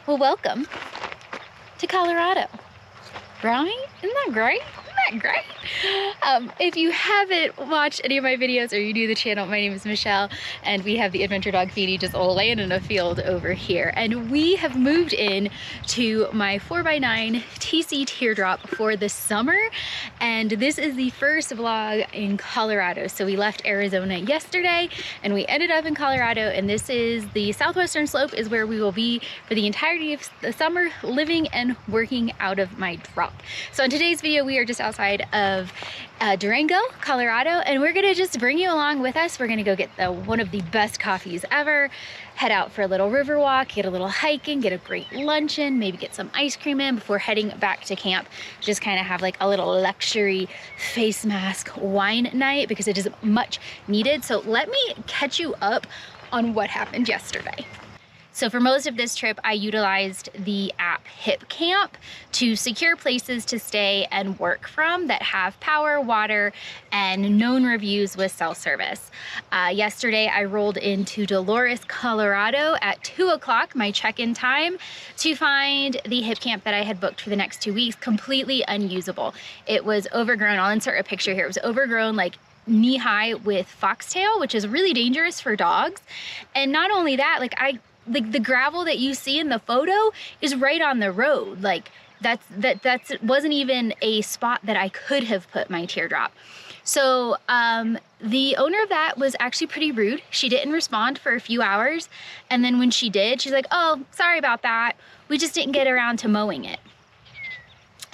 Well, welcome to Colorado, right? Isn't that great? Isn't that great? If you haven't watched any of my videos or you're new to the channel, my name is Michelle and we have the Adventure Dog Feedie just laying in a field over here. And we have moved in to my 4x9 TC teardrop for the summer. And this is the first vlog in Colorado. So we left Arizona yesterday and we ended up in Colorado, and this is the southwestern slope is where we will be for the entirety of the summer, living and working out of my drop. So in today's video, we are just outside of Durango, Colorado, and we're gonna just bring you along with us. We're gonna go get one of the best coffees ever, head out for a little river walk, get a little hiking, get a great luncheon, maybe get some ice cream in before heading back to camp. Just kind of have like a little luxury face mask wine night because it is much needed. So let me catch you up on what happened yesterday. So for most of this trip, I utilized the app HipCamp to secure places to stay and work from that have power, water, and known reviews with cell service. Yesterday, I rolled into Dolores, Colorado at 2 o'clock, my check-in time, to find the HipCamp that I had booked for the next 2 weeks completely unusable. It was overgrown. I'll insert a picture here. It was overgrown like knee-high with foxtail, which is really dangerous for dogs. And not only that, like the gravel that you see in the photo is right on the road. Like that wasn't even a spot that I could have put my teardrop. So the owner of that was actually pretty rude. She didn't respond for a few hours. And then when she did, she's like, "Oh, sorry about that. We just didn't get around to mowing it."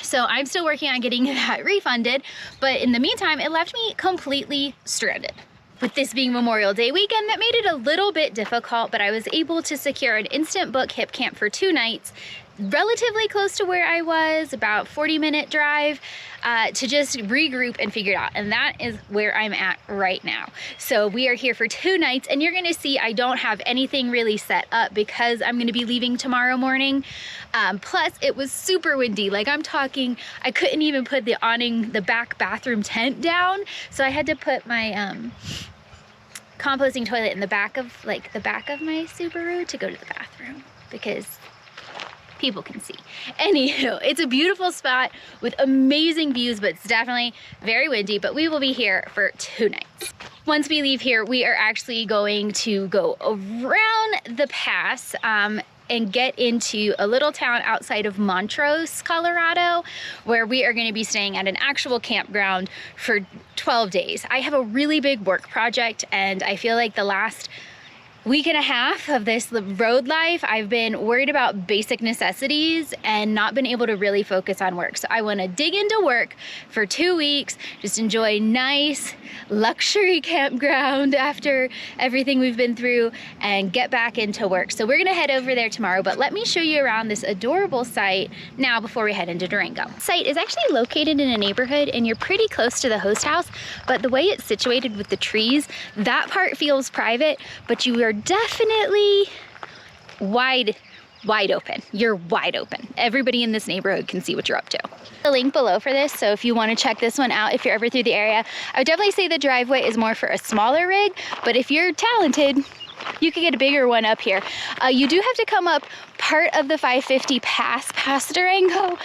So I'm still working on getting that refunded. But in the meantime, it left me completely stranded. With this being Memorial Day weekend, that made it a little bit difficult, but I was able to secure an instant book HipCamp for 2 nights, relatively close to where I was, about 40-minute drive, to just regroup and figure it out. And that is where I'm at right now. So we are here for 2 nights, and you're gonna see I don't have anything really set up because I'm gonna be leaving tomorrow morning. Plus it was super windy. Like I'm talking, I couldn't even put the awning, the back bathroom tent down. So I had to put my composting toilet in the back of my Subaru to go to the bathroom because people can see. Anywho, it's a beautiful spot with amazing views, but it's definitely very windy, but we will be here for 2 nights. Once we leave here, we are actually going to go around the pass and get into a little town outside of Montrose, Colorado, where we are gonna be staying at an actual campground for 12 days. I have a really big work project, and I feel like the last week and a half of this road life, I've been worried about basic necessities and not been able to really focus on work. So I wanna dig into work for 2 weeks, just enjoy nice luxury campground after everything we've been through and get back into work. So we're gonna head over there tomorrow, but let me show you around this adorable site now before we head into Durango. The site is actually located in a neighborhood and you're pretty close to the host house, but the way it's situated with the trees, that part feels private, but you are definitely wide open. You're wide open. Everybody in this neighborhood can see what you're up to. The link below for this, so if you want to check this one out, if you're ever through the area, I would definitely say the driveway is more for a smaller rig, but if you're talented, you could get a bigger one up here. You do have to come up part of the 550 pass past Durango,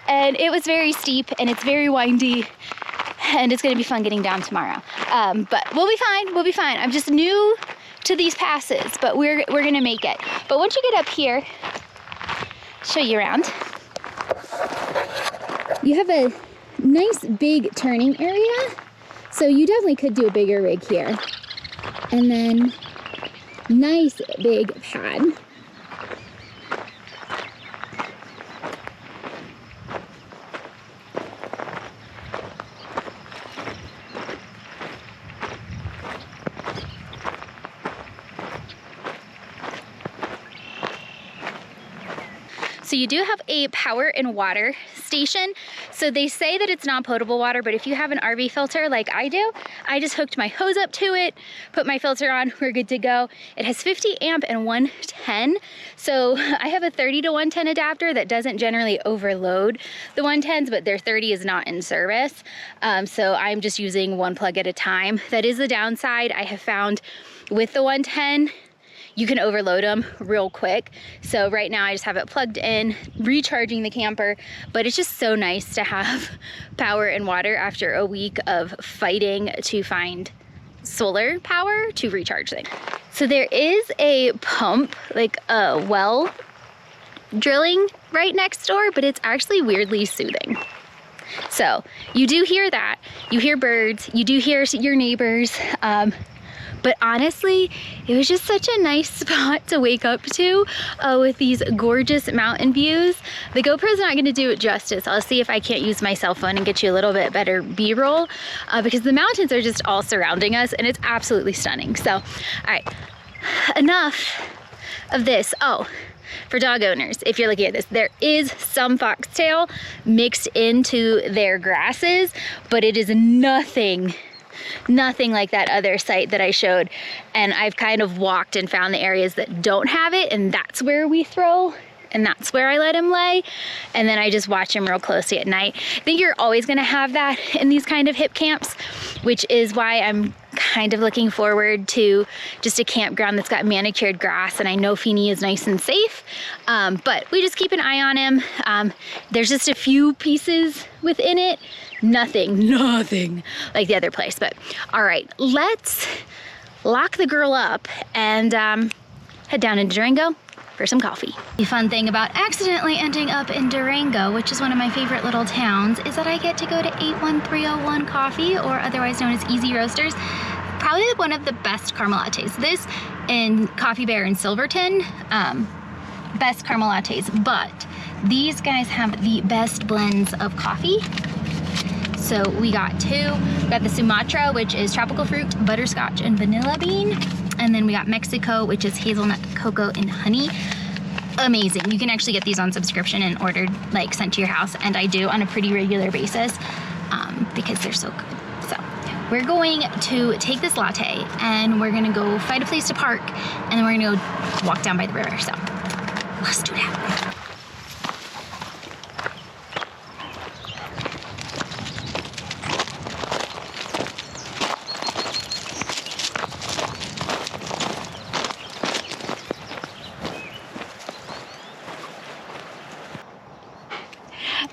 and it was very steep and it's very windy, and it's gonna be fun getting down tomorrow. But we'll be fine. I'm just new to these passes, but we're gonna make it. But once you get up here, show you around. You have a nice big turning area, so you definitely could do a bigger rig here. And then nice big pad. So you do have a power and water station. So they say that it's not potable water, but if you have an RV filter like I do, I just hooked my hose up to it, put my filter on, we're good to go. It has 50 amp and 110. So I have a 30 to 110 adapter that doesn't generally overload the 110s, but their 30 is not in service. So I'm just using one plug at a time. That is the downside I have found with the 110. you can overload them real quick. So right now I just have it plugged in, recharging the camper, but it's just so nice to have power and water after a week of fighting to find solar power to recharge things. So there is a pump, like a well drilling right next door, but it's actually weirdly soothing. So you do hear that, you hear birds, you do hear your neighbors, but honestly, it was just such a nice spot to wake up to with these gorgeous mountain views. The GoPro's not gonna do it justice. I'll see if I can't use my cell phone and get you a little bit better B-roll because the mountains are just all surrounding us and it's absolutely stunning. So, all right, enough of this. Oh, for dog owners, if you're looking at this, there is some foxtail mixed into their grasses, but it is nothing like that other site that I showed. And I've kind of walked and found the areas that don't have it, and that's where we throw, and that's where I let him lay. And then I just watch him real closely at night. I think you're always gonna have that in these kind of hip camps, which is why I'm kind of looking forward to just a campground that's got manicured grass, and I know Feeny is nice and safe, but we just keep an eye on him. There's just a few pieces within it, nothing like the other place. But all right, let's lock the girl up and head down into Durango for some coffee. The fun thing about accidentally ending up in Durango, which is one of my favorite little towns, is that I get to go to 81301 Coffee, or otherwise known as Easy Roasters. Probably one of the best caramel lattes. This and Coffee Bear in Silverton, best caramel lattes, but these guys have the best blends of coffee. So we got two. We got the Sumatra, which is tropical fruit, butterscotch, and vanilla bean. And then we got Mexico, which is hazelnut, cocoa, and honey. Amazing. You can actually get these on subscription and ordered, like sent to your house, and I do on a pretty regular basis because they're so good. So we're going to take this latte and we're gonna go find a place to park, and then we're gonna go walk down by the river. So let's do that.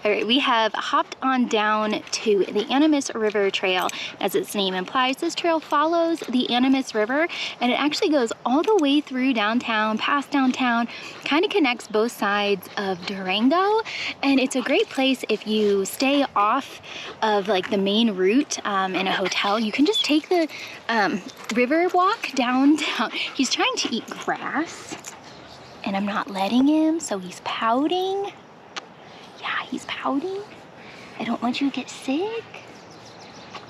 All right, we have hopped on down to the Animas River Trail. As its name implies, this trail follows the Animas River, and it actually goes all the way through downtown, past downtown, kind of connects both sides of Durango. And it's a great place if you stay off of like the main route in a hotel. You can just take the river walk downtown. He's trying to eat grass, and I'm not letting him, so he's pouting. Yeah, he's pouting. I don't want you to get sick.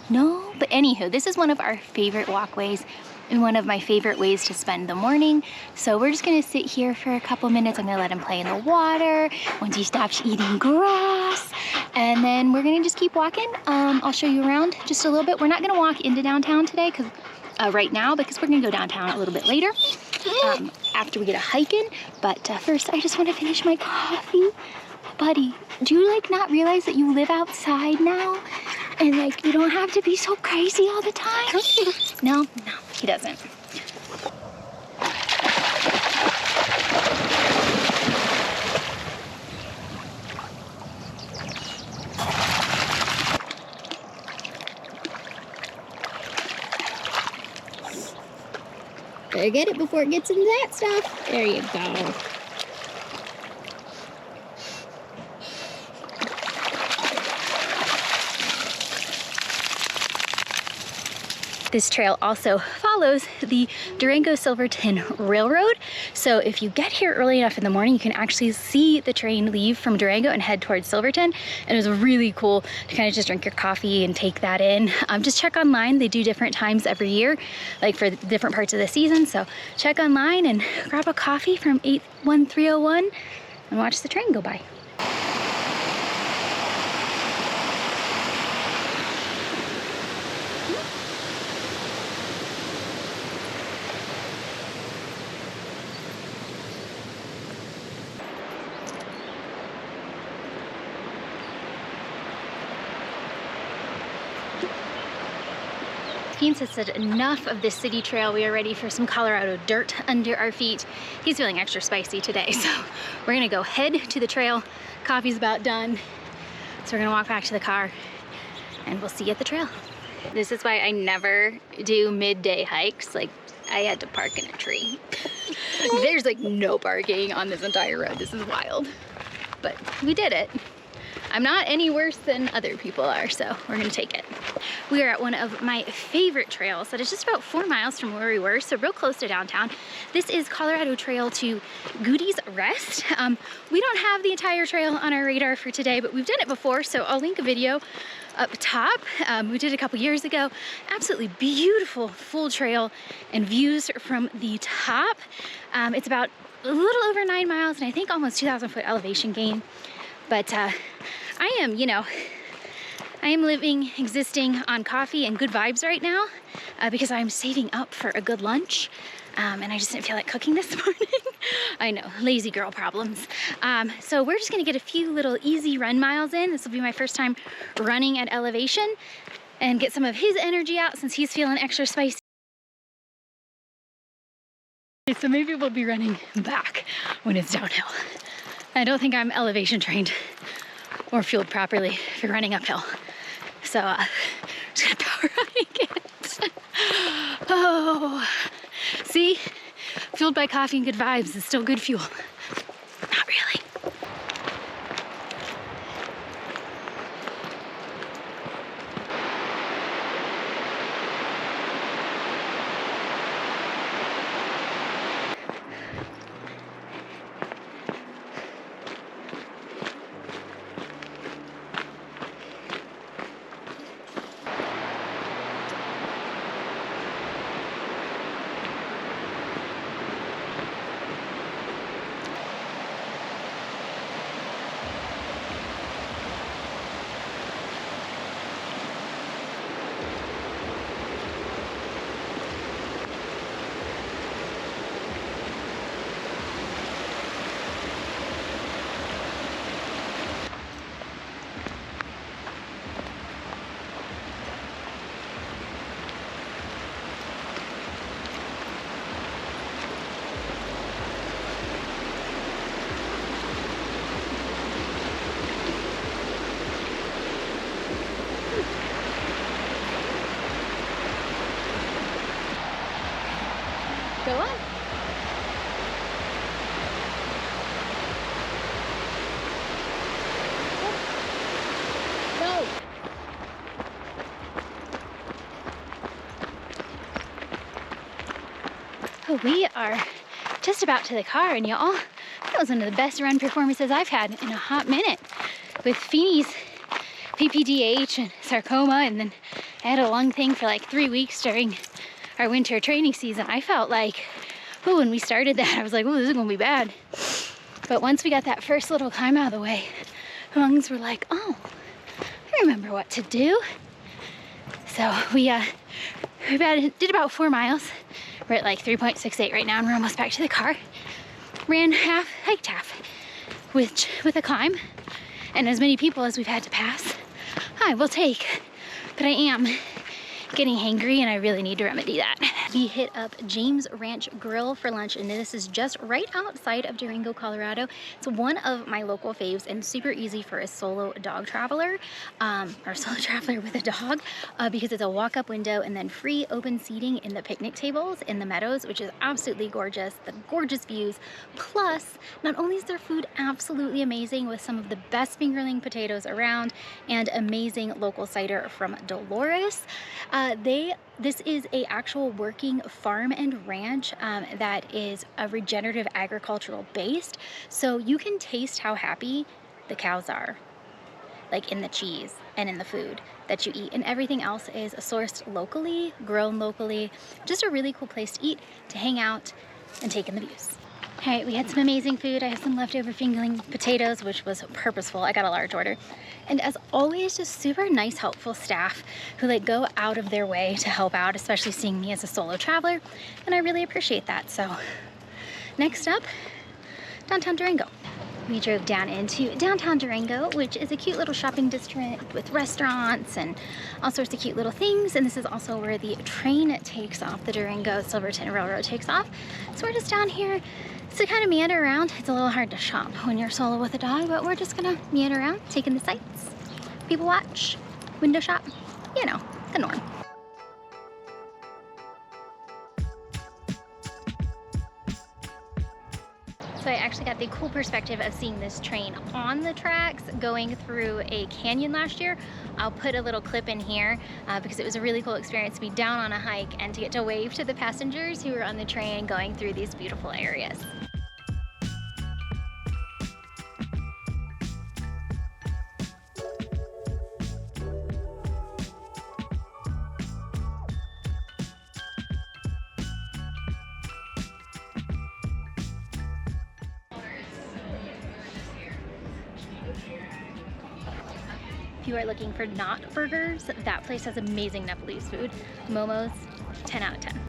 No, but anywho, this is one of our favorite walkways and one of my favorite ways to spend the morning. So we're just gonna sit here for a couple minutes. I'm gonna let him play in the water once he stops eating grass. And then we're gonna just keep walking. I'll show you around just a little bit. We're not gonna walk into downtown today right now, because we're gonna go downtown a little bit later after we get a hike in. But first, I just wanna finish my coffee. Buddy, do you like not realize that you live outside now? And like you don't have to be so crazy all the time? No, he doesn't. Better get it before it gets into that stuff. There you go. This trail also follows the Durango-Silverton Railroad. So if you get here early enough in the morning, you can actually see the train leave from Durango and head towards Silverton. And it was really cool to kind of just drink your coffee and take that in. Just check online. They do different times every year, like for different parts of the season. So check online and grab a coffee from 81301 and watch the train go by. He insisted enough of this city trail. We are ready for some Colorado dirt under our feet. He's feeling extra spicy today, so we're gonna go head to the trail. Coffee's about done, so we're gonna walk back to the car and we'll see you at the trail. This is why I never do midday hikes. Like, I had to park in a tree. There's like no parking on this entire road. This is wild, but we did it. I'm not any worse than other people are, so we're gonna take it. We are at one of my favorite trails that is just about 4 miles from where we were, so real close to downtown. This is Colorado Trail to Goody's Rest. We don't have the entire trail on our radar for today, but we've done it before, so I'll link a video up top. We did it a couple years ago. Absolutely beautiful full trail and views from the top. It's about a little over 9 miles and I think almost 2,000 foot elevation gain. But I am, you know, I am living, existing on coffee and good vibes right now because I'm saving up for a good lunch. And I just didn't feel like cooking this morning. I know, lazy girl problems. So we're just gonna get a few little easy run miles in. This will be my first time running at elevation and get some of his energy out since he's feeling extra spicy. So maybe we'll be running back when it's downhill. I don't think I'm elevation trained or fueled properly for running uphill. So I'm just gonna power hike it. Oh, see, fueled by coffee and good vibes is still good fuel. Not really. Go on. No. Oh, we are just about to the car, and y'all, that was one of the best run performances I've had in a hot minute. With Feeney's PPDH and sarcoma, and then I had a lung thing for like 3 weeks during our winter training season. I felt like, oh, when we started that, I was like, oh, this is gonna be bad. But once we got that first little climb out of the way, lungs were like, oh, I remember what to do. So we did about 4 miles. We're at like 3.68 right now, and we're almost back to the car. Ran half, hiked half, with a climb, and as many people as we've had to pass, I will take. But I am getting hangry and I really need to remedy that. We hit up James Ranch Grill for lunch, and this is just right outside of Durango, Colorado. It's one of my local faves and super easy for a solo dog traveler, or solo traveler with a dog, because it's a walk-up window and then free open seating in the picnic tables in the meadows, which is absolutely gorgeous. The gorgeous views. Plus, not only is their food absolutely amazing with some of the best fingerling potatoes around and amazing local cider from Dolores, this is a actual working farm and ranch that is a regenerative agricultural based, so you can taste how happy the cows are, like in the cheese and in the food that you eat, and everything else is sourced locally, grown locally. Just a really cool place to eat, to hang out, and take in the views. All right, we had some amazing food. I have some leftover fingerling potatoes, which was purposeful. I got a large order. And as always, just super nice, helpful staff who like go out of their way to help out, especially seeing me as a solo traveler. And I really appreciate that. So next up, downtown Durango. We drove down into downtown Durango, which is a cute little shopping district with restaurants and all sorts of cute little things. And this is also where the train takes off, the Durango Silverton Railroad takes off. So we're just down here to kind of meander around. It's a little hard to shop when you're solo with a dog, but we're just gonna meander around, taking the sights, people watch, window shop, you know, the norm. So I actually got the cool perspective of seeing this train on the tracks going through a canyon last year. I'll put a little clip in here because it was a really cool experience to be down on a hike and to get to wave to the passengers who were on the train going through these beautiful areas. If you are looking for not burgers, that place has amazing Nepalese food. Momos, 10 out of 10.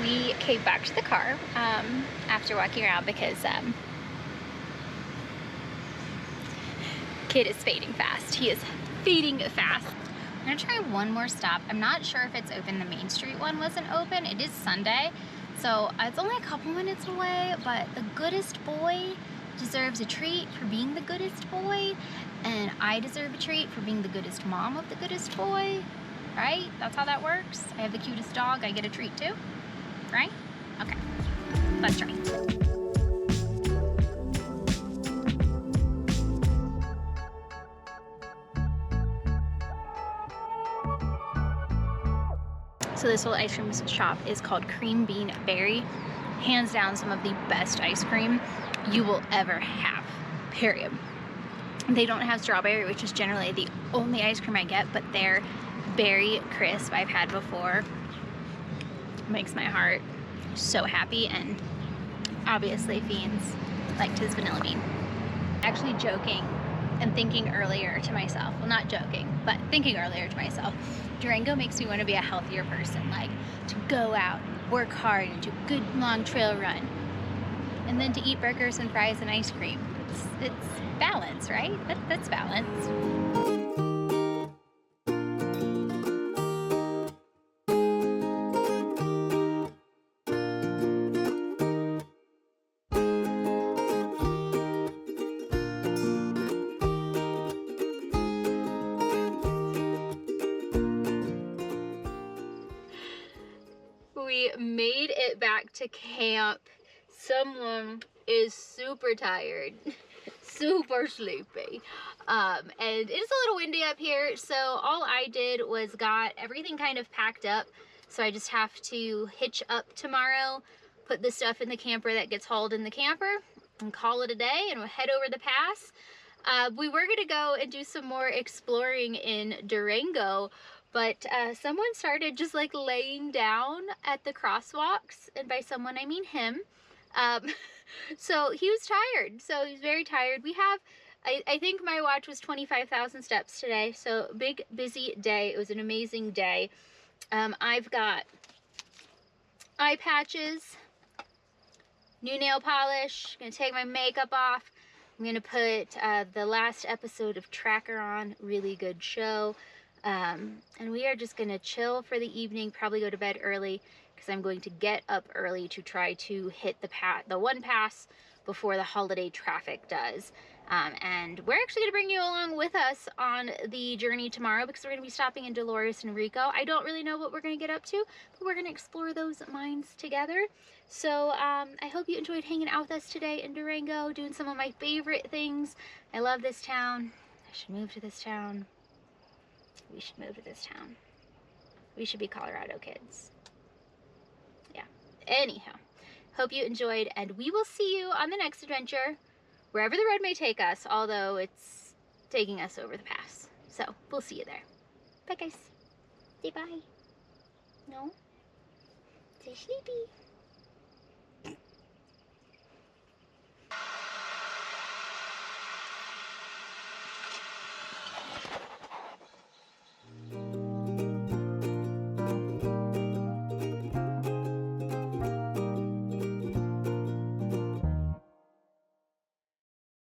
We came back to the car after walking around because kid is fading fast. He is fading fast. I'm gonna try one more stop. I'm not sure if it's open. The Main Street one wasn't open. It is Sunday, so it's only a couple minutes away, but the goodest boy deserves a treat for being the goodest boy, and I deserve a treat for being the goodest mom of the goodest boy, right? That's how that works. I have the cutest dog, I get a treat too. Right? Okay, let's try. So this little ice cream shop is called Cream Bean Berry. Hands down some of the best ice cream you will ever have, period. They don't have strawberry, which is generally the only ice cream I get, but their berry crisp I've had before. Makes my heart so happy, and obviously Fiends liked his vanilla bean. Actually joking and thinking earlier to myself, well, not joking, but thinking earlier to myself, Durango makes me want to be a healthier person, like to go out, work hard, and do a good long trail run, and then to eat burgers and fries and ice cream. It's balance, right? That's balance. We made it back to camp. Someone is super tired, super sleepy, and it is a little windy up here, so all I did was got everything kind of packed up. So I just have to hitch up tomorrow, put the stuff in the camper that gets hauled in the camper, and call it a day, and we'll head over the pass. We were gonna go and do some more exploring in Durango, but someone started just like laying down at the crosswalks, and by someone I mean him. So he was tired, so he's very tired. We have, I think my watch was 25,000 steps today, so big busy day. It was an amazing day. I've got eye patches, new nail polish, gonna take my makeup off. I'm gonna put the last episode of Tracker on, really good show. And we are just gonna chill for the evening, probably go to bed early because I'm going to get up early to try to hit the one pass before the holiday traffic does. And we're actually gonna bring you along with us on the journey tomorrow because we're gonna be stopping in Dolores and Rico. I don't really know what we're gonna get up to, but we're gonna explore those mines together. So I hope you enjoyed hanging out with us today in Durango, doing some of my favorite things. I love this town. I should move to this town. We should move to this town. We should be Colorado kids. Yeah. Anyhow, hope you enjoyed, and we will see you on the next adventure. wherever the road may take us, although it's taking us over the pass. So we'll see you there. Bye guys. Say bye. No? Say sleepy.